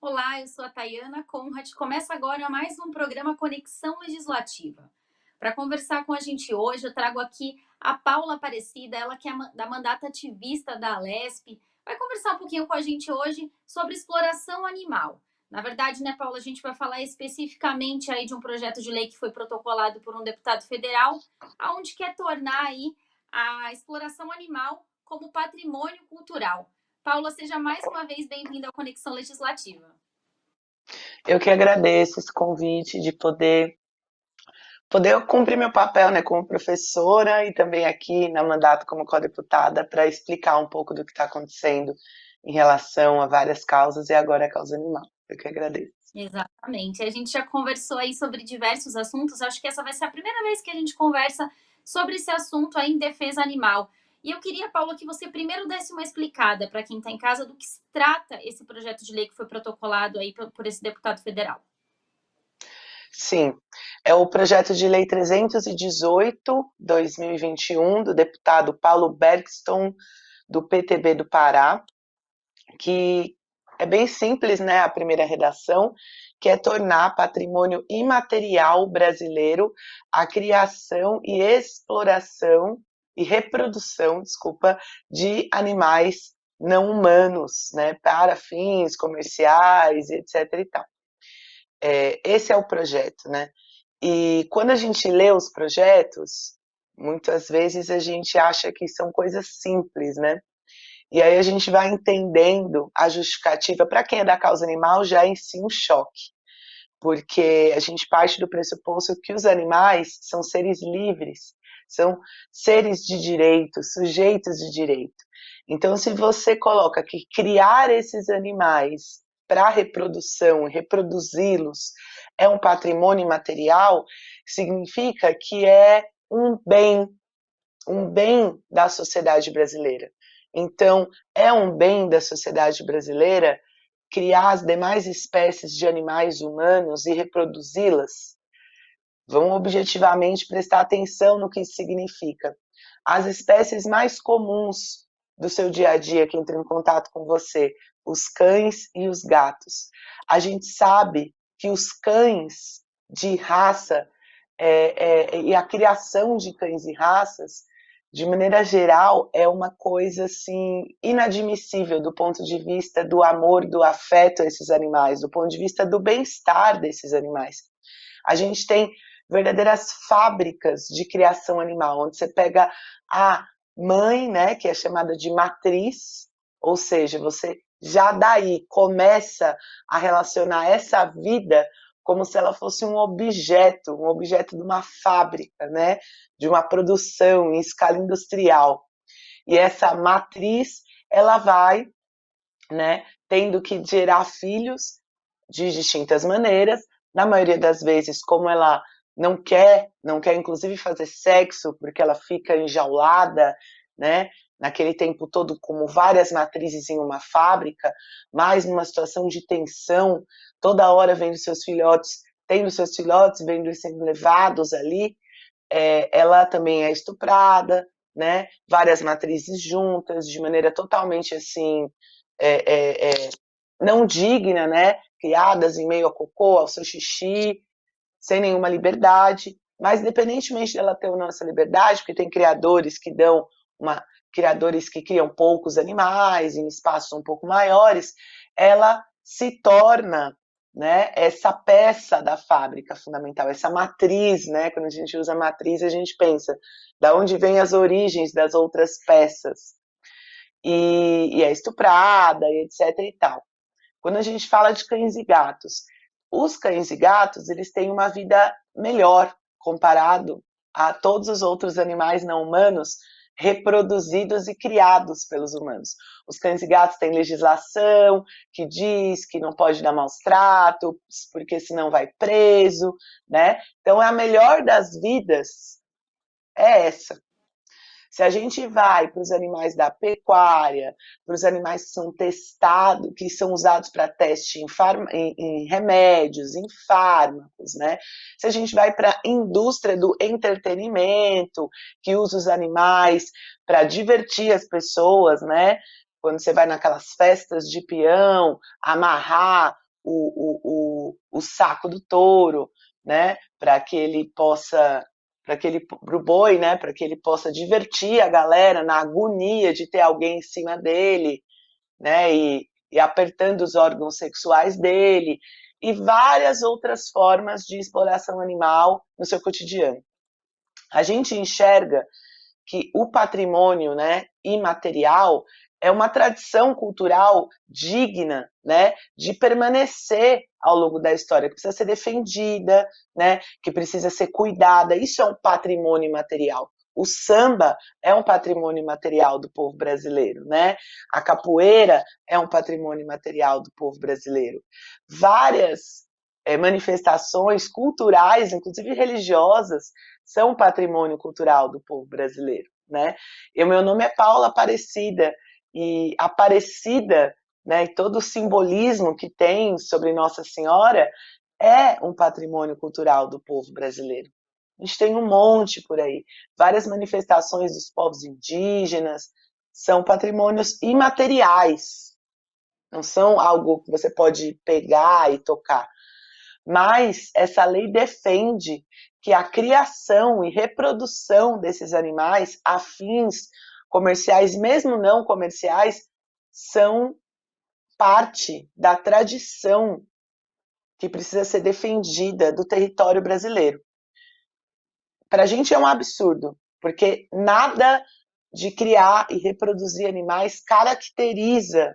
Olá, eu sou a Tayana Conrad. Começa agora mais um programa Conexão Legislativa. Para conversar com a gente hoje, eu trago aqui a Paula Aparecida, ela que é da mandata ativista da Alesp. Vai conversar um pouquinho com a gente hoje sobre exploração animal. Na verdade, né, Paula, a gente vai falar especificamente aí de um projeto de lei que foi protocolado por um deputado federal, aonde quer tornar aí a exploração animal como patrimônio cultural. Paula, seja mais uma vez bem-vinda ao Conexão Legislativa. Eu que agradeço esse convite de poder cumprir meu papel, né, como professora e também aqui na mandato como co-deputada para explicar um pouco do que está acontecendo em relação a várias causas e agora a causa animal. Eu que agradeço. Exatamente. A gente já conversou aí sobre diversos assuntos. Acho que essa vai ser a primeira vez que a gente conversa sobre esse assunto aí em defesa animal. E eu queria, Paula, que você primeiro desse uma explicada para quem está em casa do que se trata esse projeto de lei que foi protocolado aí por esse deputado federal. Sim, é o projeto de lei 318/2021 do deputado Paulo Bergston, do PTB do Pará, que é bem simples, né, a primeira redação, que é tornar patrimônio imaterial brasileiro a criação e exploração e reprodução, desculpa, de animais não humanos, né, para fins comerciais, etc. e tal. Esse é o projeto, né? E quando a gente lê os projetos, muitas vezes a gente acha que são coisas simples, né? E aí a gente vai entendendo a justificativa. Para quem é da causa animal, já é em si um choque, porque a gente parte do pressuposto que os animais são seres livres, são seres de direito, sujeitos de direito. Então, se você coloca que criar esses animais para reprodução, reproduzi-los, é um patrimônio imaterial, significa que é um bem da sociedade brasileira. Então, é um bem da sociedade brasileira criar as demais espécies de animais humanos e reproduzi-las. Vamos objetivamente prestar atenção no que isso significa. As espécies mais comuns do seu dia a dia que entram em contato com você, os cães e os gatos. A gente sabe que os cães de raça e a criação de cães e raças, de maneira geral, é uma coisa assim inadmissível do ponto de vista do amor, do afeto a esses animais, do ponto de vista do bem-estar desses animais. A gente tem verdadeiras fábricas de criação animal, onde você pega a mãe, né, que é chamada de matriz, ou seja, você já daí começa a relacionar essa vida como se ela fosse um objeto de uma fábrica, né, de uma produção em escala industrial. E essa matriz, ela vai, né, tendo que gerar filhos de distintas maneiras. Na maioria das vezes, como ela não quer inclusive fazer sexo, porque ela fica enjaulada, né, naquele tempo todo como várias matrizes em uma fábrica, mas numa situação de tensão, toda hora vendo seus filhotes, vendo eles sendo levados ali, ela também é estuprada, né, várias matrizes juntas, de maneira totalmente assim, é, é, é, não digna, né, criadas em meio ao cocô, ao seu xixi, sem nenhuma liberdade, mas independentemente dela ter ou não essa liberdade, porque tem criadores que criam poucos animais em espaços um pouco maiores, ela se torna, né, essa peça da fábrica fundamental, essa matriz, né, quando a gente usa matriz, a gente pensa da onde vêm as origens das outras peças, e é estuprada, e etc e tal. Quando a gente fala de cães e gatos, os cães e gatos, eles têm uma vida melhor comparado a todos os outros animais não humanos reproduzidos e criados pelos humanos. Os cães e gatos têm legislação que diz que não pode dar maus tratos, porque senão vai preso, né? Então, a melhor das vidas é essa. Se a gente vai para os animais da pecuária, para os animais que são testados, que são usados para teste em remédios, em fármacos, né? Se a gente vai para a indústria do entretenimento, que usa os animais para divertir as pessoas, né? Quando você vai naquelas festas de peão, amarrar o saco do touro, né, para que ele possa, pro boi, né, para que ele possa divertir a galera na agonia de ter alguém em cima dele, né, e apertando os órgãos sexuais dele, e várias outras formas de exploração animal no seu cotidiano. A gente enxerga que o patrimônio, né, imaterial é uma tradição cultural digna, né, de permanecer ao longo da história, que precisa ser defendida, né, que precisa ser cuidada. Isso é um patrimônio imaterial. O samba é um patrimônio imaterial do povo brasileiro, né? A capoeira é um patrimônio imaterial do povo brasileiro. Várias manifestações culturais, inclusive religiosas, são patrimônio cultural do povo brasileiro, né? E o meu nome é Paula Aparecida, e Aparecida, né, e todo o simbolismo que tem sobre Nossa Senhora é um patrimônio cultural do povo brasileiro. A gente tem um monte por aí, várias manifestações dos povos indígenas, são patrimônios imateriais, não são algo que você pode pegar e tocar. Mas essa lei defende que a criação e reprodução desses animais a fins comerciais, mesmo não comerciais, são parte da tradição que precisa ser defendida do território brasileiro. Para a gente é um absurdo, porque nada de criar e reproduzir animais caracteriza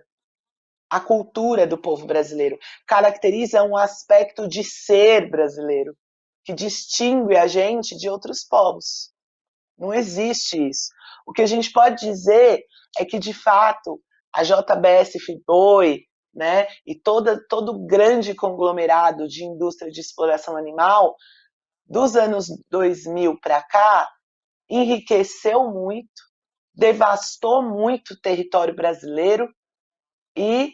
a cultura do povo brasileiro, caracteriza um aspecto de ser brasileiro, que distingue a gente de outros povos. Não existe isso. O que a gente pode dizer é que, de fato, a JBS Friboi, né, e todo grande conglomerado de indústria de exploração animal, dos anos 2000 para cá, enriqueceu muito, devastou muito o território brasileiro e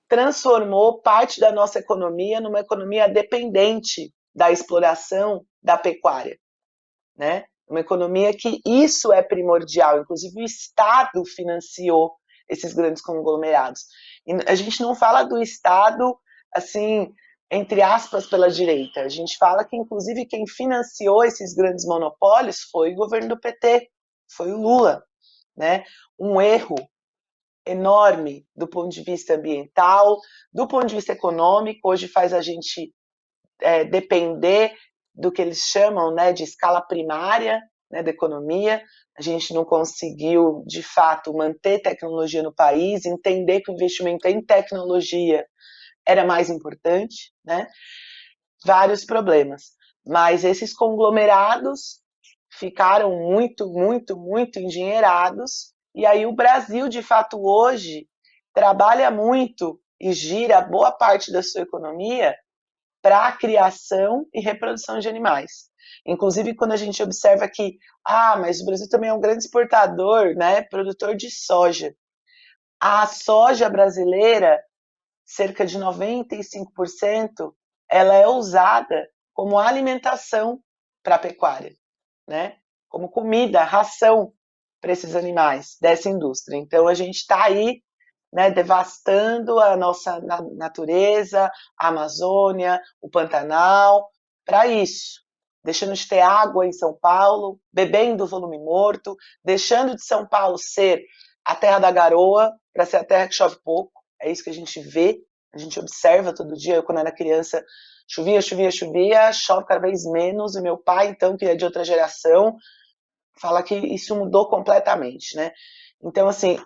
transformou parte da nossa economia numa economia dependente da exploração da pecuária, né? Uma economia que isso é primordial, inclusive o Estado financiou esses grandes conglomerados. E a gente não fala do Estado, assim, entre aspas, pela direita, a gente fala que, inclusive, quem financiou esses grandes monopólios foi o governo do PT, foi o Lula, né? Um erro enorme do ponto de vista ambiental, do ponto de vista econômico, hoje faz a gente depender do que eles chamam, né, de escala primária, né, da economia. A gente não conseguiu, de fato, manter tecnologia no país, entender que o investimento em tecnologia era mais importante, né? Vários problemas. Mas esses conglomerados ficaram muito, muito, muito endinheirados, e aí o Brasil, de fato, hoje, trabalha muito e gira boa parte da sua economia para a criação e reprodução de animais. Inclusive, quando a gente observa que, mas o Brasil também é um grande exportador, né, produtor de soja. A soja brasileira, cerca de 95%, ela é usada como alimentação para a pecuária, né? Como comida, ração para esses animais dessa indústria. Então, a gente está aí, né, devastando a nossa natureza, a Amazônia, o Pantanal, para isso. Deixando de ter água em São Paulo, bebendo volume morto, deixando de São Paulo ser a terra da garoa para ser a terra que chove pouco. É isso que a gente vê, a gente observa todo dia. Eu, quando era criança, chovia, chovia, chovia, chove cada vez menos. E meu pai, então, que é de outra geração, fala que isso mudou completamente, né? Então, assim,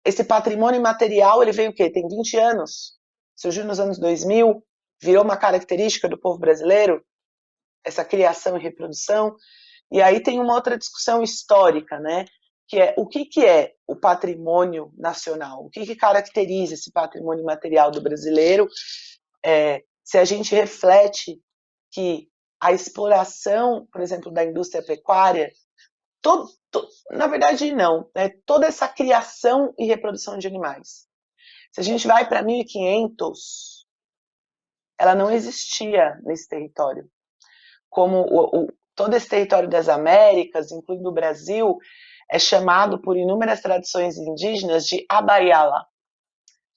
esse patrimônio imaterial, ele veio o quê? Tem 20 anos, surgiu nos anos 2000, virou uma característica do povo brasileiro, essa criação e reprodução. E aí tem uma outra discussão histórica, né? Que é o que é o patrimônio nacional? O que caracteriza esse patrimônio material do brasileiro? Se a gente reflete que a exploração, por exemplo, da indústria pecuária, na verdade não, né? Toda essa criação e reprodução de animais. Se a gente vai para 1500, ela não existia nesse território. Como todo esse território das Américas, incluindo o Brasil, é chamado por inúmeras tradições indígenas de Abaiala.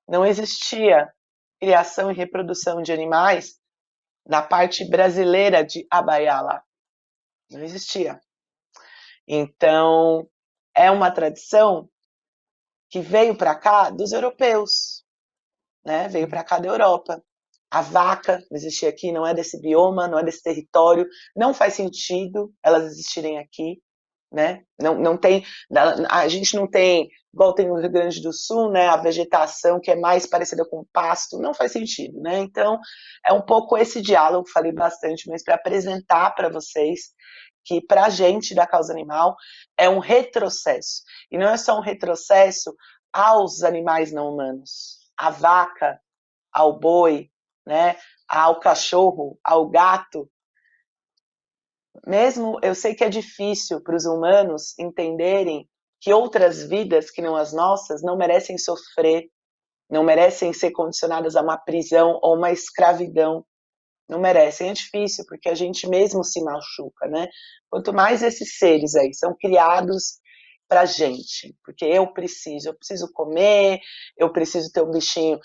Não existia criação e reprodução de animais na parte brasileira de Abaiala. Não existia. Então, é uma tradição que veio para cá dos europeus, né? Veio para cá da Europa. A vaca não existia aqui, não é desse bioma, não é desse território, não faz sentido elas existirem aqui, né? Não tem, a gente não tem, igual tem no Rio Grande do Sul, né? A vegetação que é mais parecida com pasto, não faz sentido, né? Então, é um pouco esse diálogo, falei bastante, mas para apresentar para vocês que para a gente da causa animal é um retrocesso. E não é só um retrocesso aos animais não humanos, à vaca, ao boi, né, ao cachorro, ao gato. Mesmo eu sei que é difícil para os humanos entenderem que outras vidas que não as nossas não merecem sofrer, não merecem ser condicionadas a uma prisão ou uma escravidão. Não merecem, é difícil, porque a gente mesmo se machuca, né? Quanto mais esses seres aí são criados pra gente, porque eu preciso comer, eu preciso ter um bichinho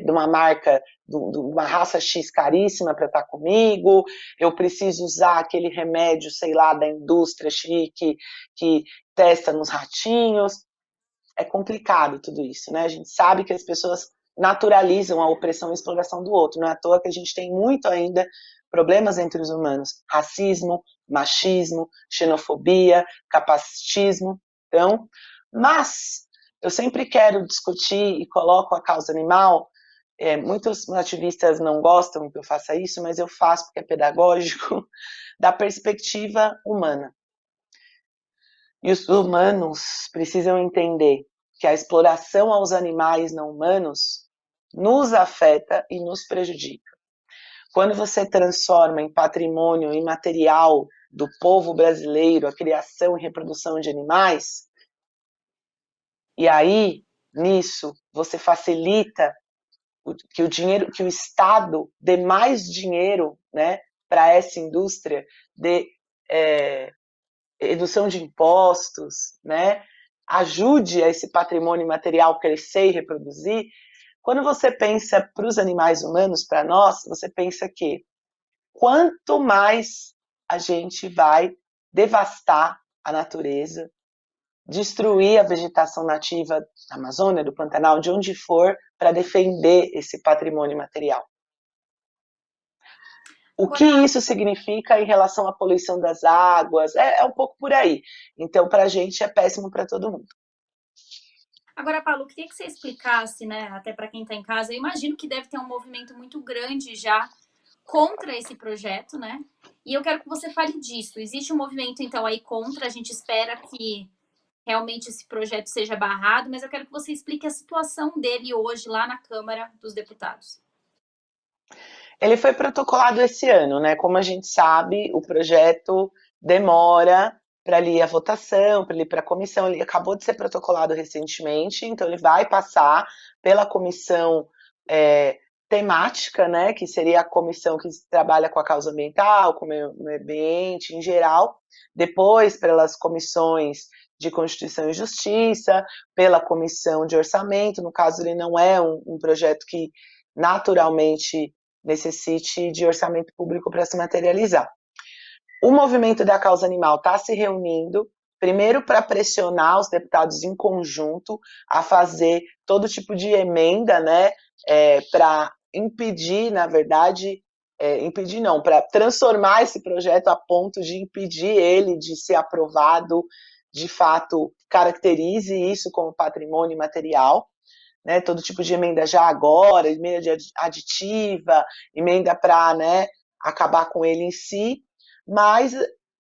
de uma marca, de uma raça X caríssima para estar comigo, eu preciso usar aquele remédio, sei lá, da indústria chique, que testa nos ratinhos. É complicado tudo isso, né? A gente sabe que as pessoas naturalizam a opressão e a exploração do outro. Não é à toa que a gente tem muito ainda problemas entre os humanos. Racismo, machismo, xenofobia, capacitismo. Então, mas eu sempre quero discutir e coloco a causa animal. Muitos ativistas não gostam que eu faça isso, mas eu faço porque é pedagógico, da perspectiva humana. E os humanos precisam entender que a exploração aos animais não humanos nos afeta e nos prejudica. Quando você transforma em patrimônio imaterial do povo brasileiro a criação e reprodução de animais, e aí, nisso, você facilita que o dinheiro, que o Estado dê mais dinheiro, né, para essa indústria, de redução de impostos, né, ajude a esse patrimônio material crescer e reproduzir. Quando você pensa para os animais humanos, para nós, você pensa que quanto mais a gente vai devastar a natureza, destruir a vegetação nativa da Amazônia, do Pantanal, de onde for, para defender esse patrimônio material. O que isso significa em relação à poluição das águas? É um pouco por aí. Então, para a gente é péssimo para todo mundo. Agora, Paulo, eu queria que você explicasse, né, até para quem está em casa, eu imagino que deve ter um movimento muito grande já contra esse projeto, né? E eu quero que você fale disso. Existe um movimento, então, aí contra, a gente espera que realmente esse projeto seja barrado, mas eu quero que você explique a situação dele hoje lá na Câmara dos Deputados. Ele foi protocolado esse ano, né? Como a gente sabe, o projeto demora para ir à votação, para ir para a comissão. Ele acabou de ser protocolado recentemente, então ele vai passar pela comissão temática, né? Que seria a comissão que trabalha com a causa ambiental, com o meio ambiente em geral. Depois, pelas comissões de Constituição e Justiça, pela comissão de orçamento. No caso, ele não é um projeto que naturalmente necessite de orçamento público para se materializar. O movimento da causa animal está se reunindo, primeiro para pressionar os deputados em conjunto a fazer todo tipo de emenda, né, para impedir, na verdade, impedir não, para transformar esse projeto a ponto de impedir ele de ser aprovado, de fato, caracterize isso como patrimônio material. Né, todo tipo de emenda já agora, emenda aditiva, emenda para, né, acabar com ele em si, mas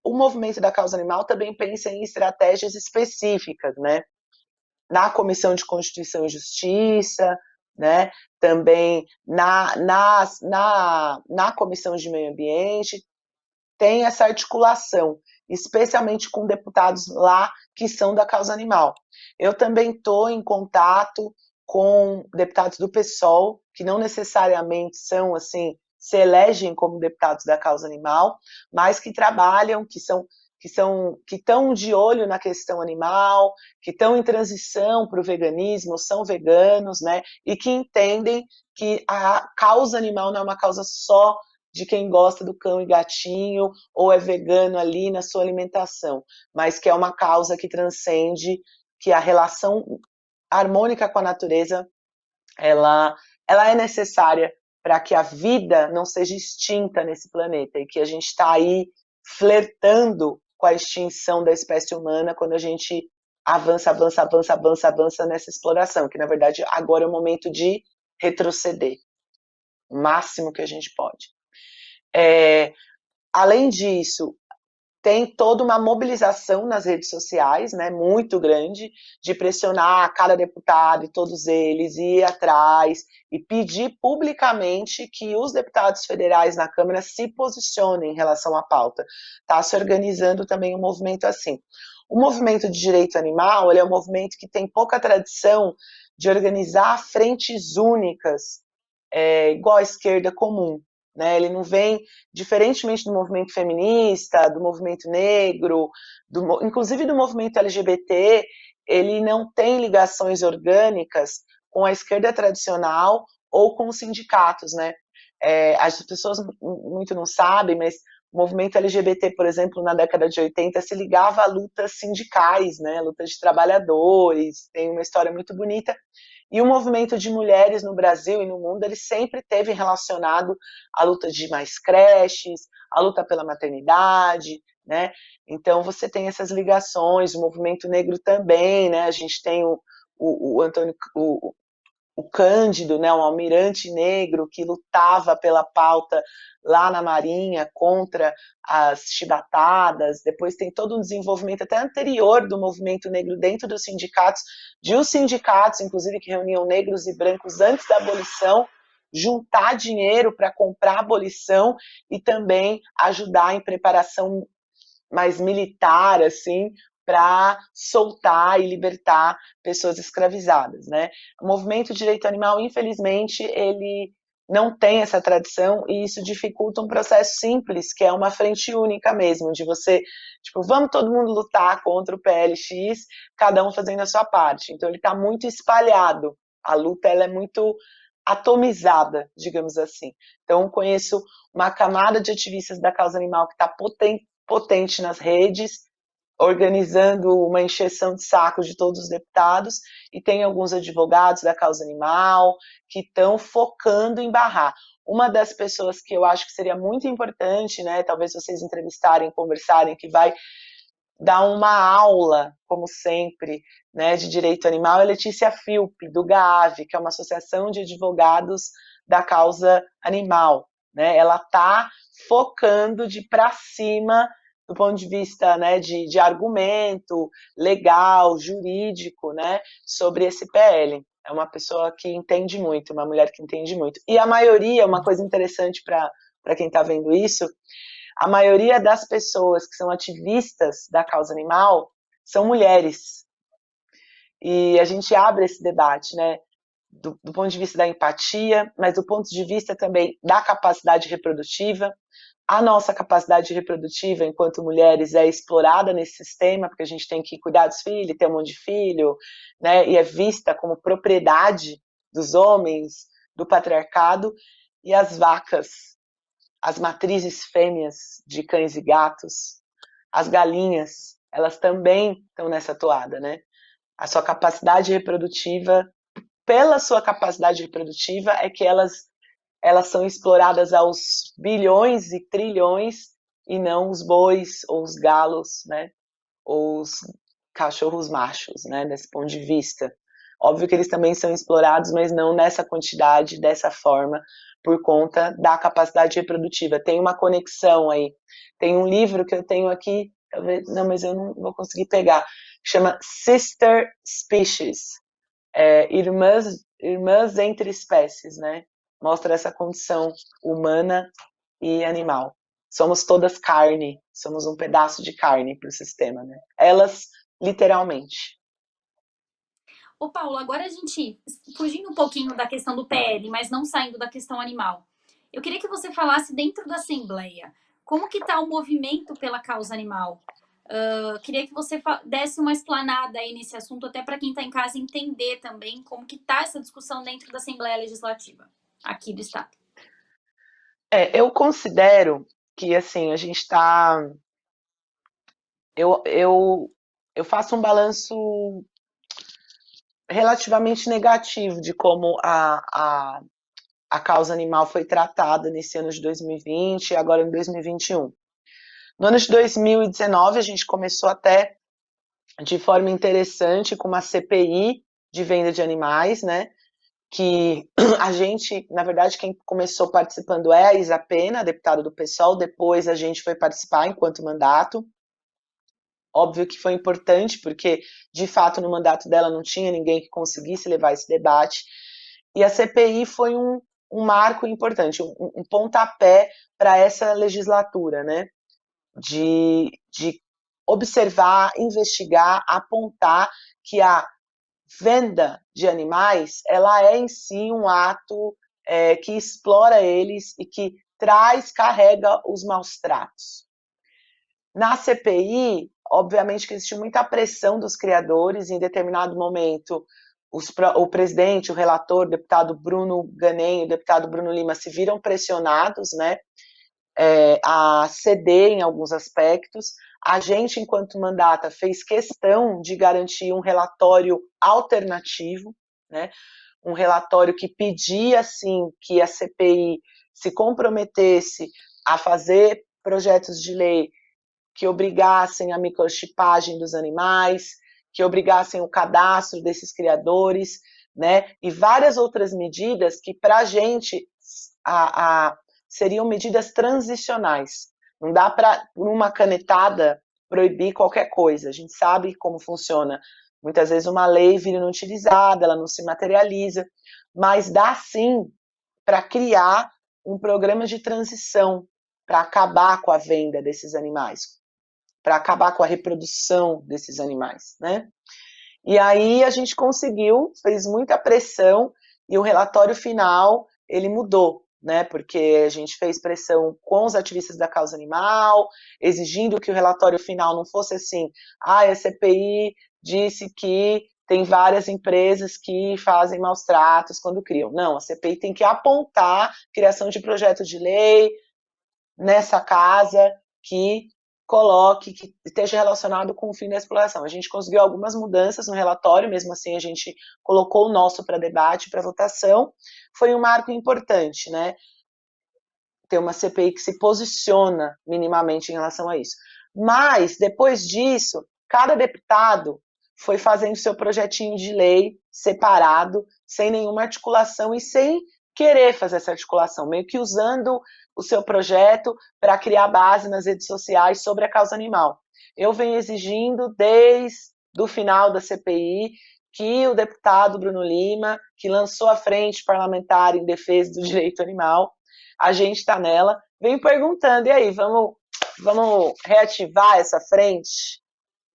o movimento da causa animal também pensa em estratégias específicas, né, na Comissão de Constituição e Justiça, né, também na Comissão de Meio Ambiente, tem essa articulação, especialmente com deputados lá que são da causa animal. Eu também estou em contato com deputados do PSOL, que não necessariamente são, assim, se elegem como deputados da causa animal, mas que trabalham, que são que estão de olho na questão animal, que estão em transição para o veganismo, são veganos, né? E que entendem que a causa animal não é uma causa só de quem gosta do cão e gatinho ou é vegano ali na sua alimentação, mas que é uma causa que transcende, que a relação harmônica com a natureza, ela é necessária para que a vida não seja extinta nesse planeta e que a gente está aí flertando com a extinção da espécie humana quando a gente avança nessa exploração, que na verdade agora é o momento de retroceder o máximo que a gente pode. Além disso, tem toda uma mobilização nas redes sociais, né, muito grande, de pressionar cada deputado e todos eles, ir atrás e pedir publicamente que os deputados federais na Câmara se posicionem em relação à pauta. Está se organizando também um movimento assim. O movimento de direito animal, ele é um movimento que tem pouca tradição de organizar frentes únicas, igual à esquerda comum. Né, ele não vem, diferentemente do movimento feminista, do movimento negro, inclusive do movimento LGBT, ele não tem ligações orgânicas com a esquerda tradicional ou com os sindicatos, né? As pessoas muito não sabem, mas o movimento LGBT, por exemplo, na década de 80, se ligava a lutas sindicais, né? Lutas de trabalhadores, tem uma história muito bonita. E o movimento de mulheres no Brasil e no mundo, ele sempre teve relacionado à luta de mais creches, à luta pela maternidade, né? Então você tem essas ligações, o movimento negro também, né? A gente tem o Antônio, o Cândido, né, um almirante negro que lutava pela pauta lá na Marinha contra as chibatadas. Depois tem todo um desenvolvimento até anterior do movimento negro dentro dos sindicatos, de os sindicatos, inclusive, que reuniam negros e brancos antes da abolição, juntar dinheiro para comprar a abolição e também ajudar em preparação mais militar, assim, para soltar e libertar pessoas escravizadas, né? O movimento direito animal, infelizmente, ele não tem essa tradição e isso dificulta um processo simples, que é uma frente única mesmo, de você, tipo, vamos todo mundo lutar contra o PLX, cada um fazendo a sua parte. Então ele está muito espalhado, a luta ela é muito atomizada, digamos assim. Então conheço uma camada de ativistas da causa animal que está potente nas redes, organizando uma encheção de saco de todos os deputados, e tem alguns advogados da causa animal que estão focando em barrar. Uma das pessoas que eu acho que seria muito importante, né, talvez vocês entrevistarem, conversarem, que vai dar uma aula, como sempre, né, de direito animal, é Letícia Filpe, do GAAV, que é uma associação de advogados da causa animal. Né? Ela está focando de para cima do ponto de vista, né, de argumento legal, jurídico, né, sobre esse PL. É uma pessoa que entende muito, uma mulher que entende muito. E a maioria, uma coisa interessante para quem está vendo isso, a maioria das pessoas que são ativistas da causa animal são mulheres. E a gente abre esse debate, né, do ponto de vista da empatia, mas do ponto de vista também da capacidade reprodutiva. A nossa capacidade reprodutiva enquanto mulheres é explorada nesse sistema, porque a gente tem que cuidar dos filhos, ter um monte de filho, né, e é vista como propriedade dos homens, do patriarcado, e as vacas, as matrizes fêmeas de cães e gatos, as galinhas, elas também estão nessa toada, né? A sua capacidade reprodutiva, pela sua capacidade reprodutiva, é que elas são exploradas aos bilhões e trilhões, e não os bois ou os galos, né? Ou os cachorros machos, né? Desse ponto de vista. Óbvio que eles também são explorados, mas não nessa quantidade, dessa forma, por conta da capacidade reprodutiva. Tem uma conexão aí. Tem um livro que eu tenho aqui, talvez, não, mas eu não vou conseguir pegar, chama Sister Species, irmãs entre espécies, né? Mostra essa condição humana e animal. Somos todas carne, somos um pedaço de carne para o sistema, né? Elas, literalmente. Ô, Paulo, agora a gente, fugindo um pouquinho da questão do PL, mas não saindo da questão animal, eu queria que você falasse dentro da Assembleia, como que está o movimento pela causa animal? Eu queria que você desse uma explanada aí nesse assunto, até para quem está em casa entender também como que está essa discussão dentro da Assembleia Legislativa aqui do Estado. Eu considero que, assim, a gente está... Eu faço um balanço relativamente negativo de como a causa animal foi tratada nesse ano de 2020 e agora em 2021. No ano de 2019, a gente começou até de forma interessante com uma CPI de venda de animais, né? Que a gente, na verdade, quem começou participando é a Isa Pena, deputada do PSOL, depois a gente foi participar enquanto mandato. Óbvio que foi importante, porque, de fato, no mandato dela não tinha ninguém que conseguisse levar esse debate. E a CPI foi um marco importante, um pontapé para essa legislatura, né? De observar, investigar, apontar que a venda de animais, ela é em si um ato que explora eles e que carrega os maus tratos. Na CPI, obviamente que existiu muita pressão dos criadores, em determinado momento o presidente, o relator, o deputado Bruno Ganem, o deputado Bruno Lima se viram pressionados, né, a ceder em alguns aspectos. A gente, enquanto mandata, fez questão de garantir um relatório alternativo, né, um relatório que pedia, sim, que a CPI se comprometesse a fazer projetos de lei que obrigassem a microchipagem dos animais, que obrigassem o cadastro desses criadores, né, e várias outras medidas que, para a gente, seriam medidas transicionais. Não dá para, numa canetada, proibir qualquer coisa. A gente sabe como funciona. Muitas vezes uma lei vira inutilizada, ela não se materializa, mas dá sim para criar um programa de transição para acabar com a venda desses animais, para acabar com a reprodução desses animais, né? E aí a gente conseguiu, fez muita pressão e o relatório final, ele mudou, né? Porque a gente fez pressão com os ativistas da causa animal, exigindo que o relatório final não fosse assim, a CPI disse que tem várias empresas que fazem maus tratos quando criam. Não, a CPI tem que apontar criação de projeto de lei nessa casa que coloque, que esteja relacionado com o fim da exploração. A gente conseguiu algumas mudanças no relatório, mesmo assim a gente colocou o nosso para debate, para votação. Foi um marco importante, né? Ter uma CPI que se posiciona minimamente em relação a isso. Mas, depois disso, cada deputado foi fazendo seu projetinho de lei separado, sem nenhuma articulação e sem querer fazer essa articulação, meio que usando o seu projeto para criar base nas redes sociais sobre a causa animal. Eu venho exigindo desde o final da CPI que o deputado Bruno Lima, que lançou a frente parlamentar em defesa do direito animal, a gente está nela, vem perguntando, e aí, vamos reativar essa frente?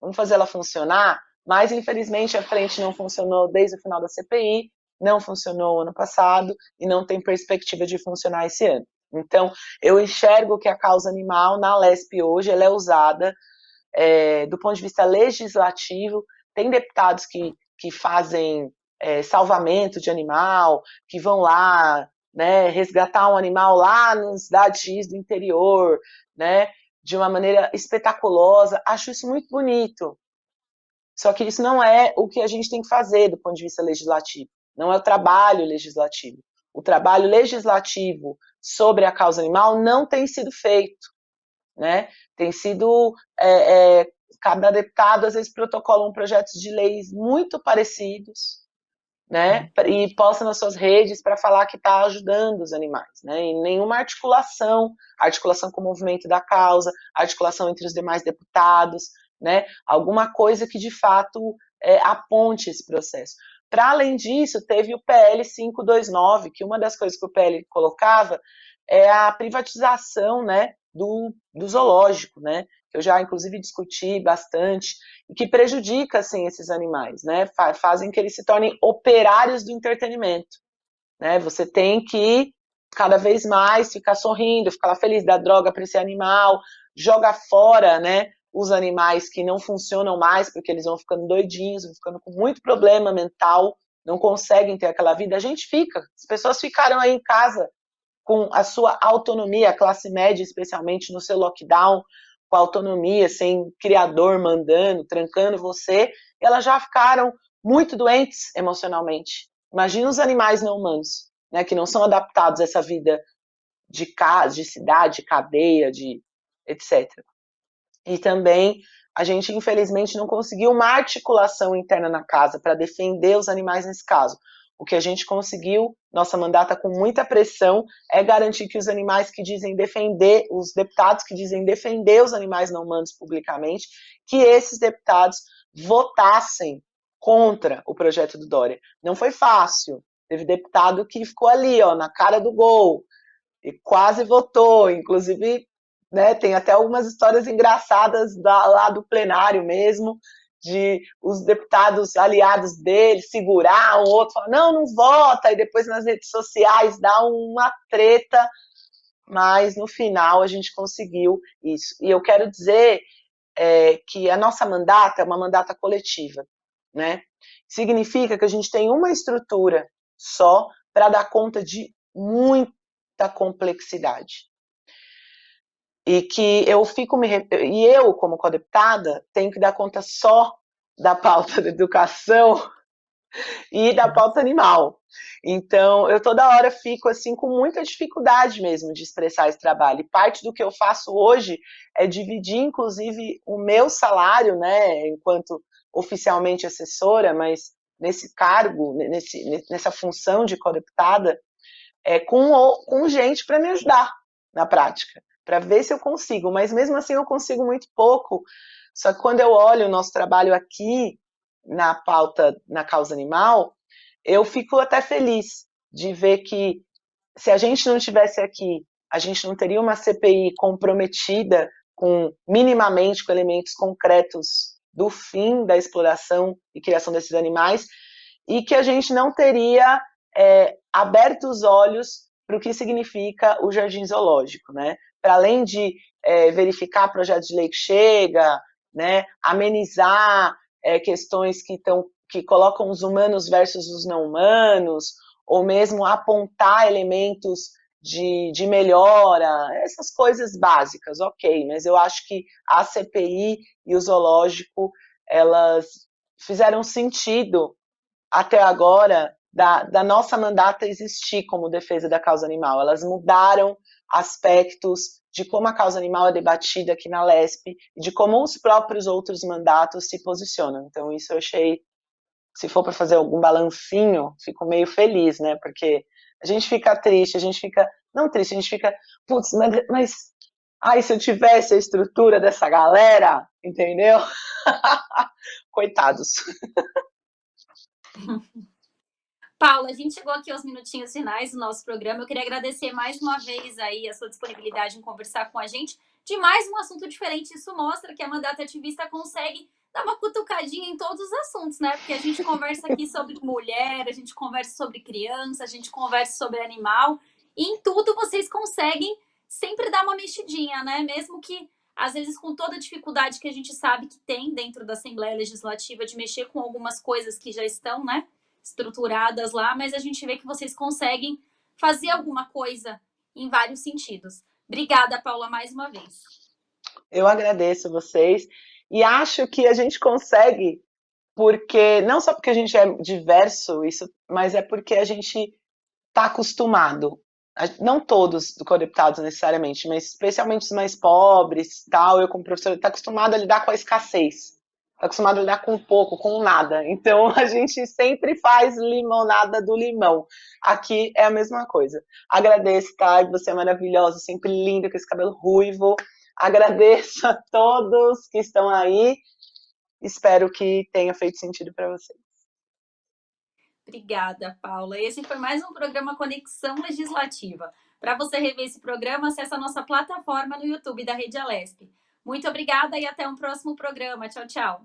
Vamos fazer ela funcionar? Mas, infelizmente, a frente não funcionou desde o final da CPI, não funcionou ano passado e não tem perspectiva de funcionar esse ano. Então, eu enxergo que a causa animal na LESP hoje ela é usada do ponto de vista legislativo. Tem deputados que fazem salvamento de animal, que vão lá, né, resgatar um animal lá na cidade X do interior, né, de uma maneira espetaculosa. Acho isso muito bonito. Só que isso não é o que a gente tem que fazer do ponto de vista legislativo. Não é o trabalho legislativo. O trabalho legislativo sobre a causa animal não tem sido feito, né? Tem sido... cada deputado, às vezes, protocola projetos de leis muito parecidos, né? E posta nas suas redes para falar que está ajudando os animais, né? E nenhuma articulação com o movimento da causa, articulação entre os demais deputados, né? Alguma coisa que, de fato, aponte esse processo. Para além disso, teve o PL 529, que uma das coisas que o PL colocava é a privatização, né, do zoológico, né? Eu já, inclusive, discuti bastante, e que prejudica, assim, esses animais, né? Fazem que eles se tornem operários do entretenimento, né? Você tem que, cada vez mais, ficar sorrindo, ficar feliz, dar droga para esse animal, joga fora, né, os animais que não funcionam mais, porque eles vão ficando doidinhos, vão ficando com muito problema mental, não conseguem ter aquela vida. A gente fica, as pessoas ficaram aí em casa com a sua autonomia, a classe média especialmente no seu lockdown, com a autonomia, sem criador mandando, trancando você, elas já ficaram muito doentes emocionalmente. Imagina os animais não humanos, né, que não são adaptados a essa vida de casa, de cidade, cadeia, de etc. E também a gente, infelizmente, não conseguiu uma articulação interna na casa para defender os animais nesse caso. O que a gente conseguiu, nossa mandata com muita pressão, é garantir que os animais que dizem defender, os deputados que dizem defender os animais não humanos publicamente, que esses deputados votassem contra o projeto do Dória. Não foi fácil. Teve deputado que ficou ali, ó, na cara do gol, e quase votou, inclusive, né, tem até algumas histórias engraçadas lá do plenário mesmo, de os deputados aliados dele segurar o outro, falar, não vota, e depois nas redes sociais dá uma treta, mas no final a gente conseguiu isso. E eu quero dizer que a nossa mandata é uma mandata coletiva, né? Significa que a gente tem uma estrutura só para dar conta de muita complexidade. E que eu como codeputada, tenho que dar conta só da pauta da educação e da pauta animal. Então, eu toda hora fico assim com muita dificuldade mesmo de expressar esse trabalho. E parte do que eu faço hoje é dividir, inclusive, o meu salário, né, enquanto oficialmente assessora, mas nesse cargo, nessa função de codeputada, com gente para me ajudar na prática, para ver se eu consigo, mas mesmo assim eu consigo muito pouco. Só que quando eu olho o nosso trabalho aqui na pauta, na causa animal, eu fico até feliz de ver que se a gente não estivesse aqui, a gente não teria uma CPI comprometida minimamente com elementos concretos do fim da exploração e criação desses animais, e que a gente não teria aberto os olhos para o que significa o jardim zoológico, né? Para além de verificar projetos de lei que chega, né, amenizar questões que colocam os humanos versus os não humanos, ou mesmo apontar elementos de melhora, essas coisas básicas, ok, mas eu acho que a CPI e o zoológico, elas fizeram sentido até agora da nossa mandata existir como defesa da causa animal. Elas mudaram aspectos de como a causa animal é debatida aqui na LESP e de como os próprios outros mandatos se posicionam. Então, isso eu achei, se for para fazer algum balancinho, fico meio feliz, né? Porque a gente fica triste, não triste, a gente fica, putz, mas ai, se eu tivesse a estrutura dessa galera, entendeu? Coitados. Paula, a gente chegou aqui aos minutinhos finais do nosso programa. Eu queria agradecer mais uma vez aí a sua disponibilidade em conversar com a gente de mais um assunto diferente. Isso mostra que a Mandata Ativista consegue dar uma cutucadinha em todos os assuntos, né? Porque a gente conversa aqui sobre mulher, a gente conversa sobre criança, a gente conversa sobre animal. E em tudo vocês conseguem sempre dar uma mexidinha, né? Mesmo que, às vezes, com toda a dificuldade que a gente sabe que tem dentro da Assembleia Legislativa de mexer com algumas coisas que já estão, né, estruturadas lá, mas a gente vê que vocês conseguem fazer alguma coisa em vários sentidos. Obrigada, Paula, mais uma vez. Eu agradeço vocês e acho que a gente consegue, porque não só porque a gente é diverso, mas é porque a gente está acostumado. Não todos do co-deputados necessariamente, mas especialmente os mais pobres, tal. Eu como professora está acostumado a lidar com a escassez. Está acostumado a lidar com pouco, com nada. Então, a gente sempre faz limonada do limão. Aqui é a mesma coisa. Agradeço, Thay, você é maravilhosa, sempre linda, com esse cabelo ruivo. Agradeço a todos que estão aí. Espero que tenha feito sentido para vocês. Obrigada, Paula. Esse foi mais um programa Conexão Legislativa. Para você rever esse programa, acesse a nossa plataforma no YouTube da Rede Alesp. Muito obrigada e até um próximo programa. Tchau, tchau.